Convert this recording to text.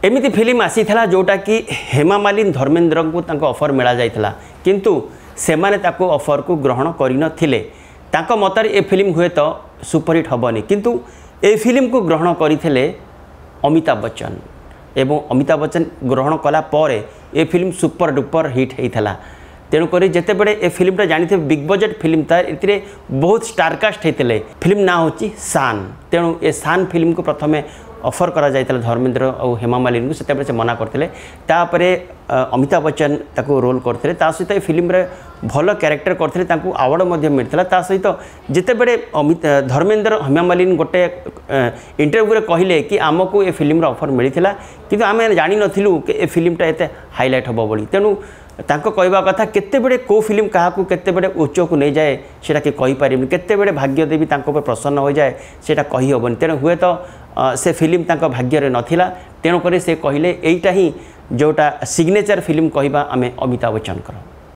एमती फिल्म आसी जोटा कि हेमा मालिनी धर्मेंद्र को ऑफर मिल जाता किंतु सेमाने ताको ऑफर को ग्रहण करिनथिले। ताको मतार ए फिल्म हुए तो सुपरहिट हेनी किंतु ए फिल्म को ग्रहण करथिले अमिताभ बच्चन एवं अमिताभ बच्चन ग्रहण कला परे ए फिल्म सुपर डुपर हिट होता। तेणुक जिते बड़े ए फिल्मटा जानी बिग बजेट फिल्म था ये बहुत स्टारकास्ट होते। फिल्म ना होची शान। तेणु ए शान फिल्म को प्रथमे ऑफर करा जायतला धर्मेंद्र और हेमा मालिनी को से मना करते। तापरे अमिताभ बच्चन ताको रोल करते सहित ए फिल्म रे भल कैरेक्टर करते अवार्ड मिलता। सहित जिते बड़े धर्मेंद्र हेमा मालिनी गोटे इंटरव्यू कहले कि आमको ए फिल्म ऑफर मिलता किंतु आम जानी नथिलु कि ए फिल्मटा एते हाईलाइट हम बोली। तेणु तांको कहवा कथा केते बड़े को फिल्म क्या केते बड़े उच्च को नहीं जाए सेटा कि कहि पारिबनि केते बड़े भाग्यदेवी तांको पर प्रसन्न हो जाए सेटा कहि होबनि। तेणु हुए तो से फिल्म तांको भाग्य रे नथिला। तेणुक से कहले एइटा ही जोटा सिग्नेचर फिल्म कहबा आमे अमिताभ बच्चन कर।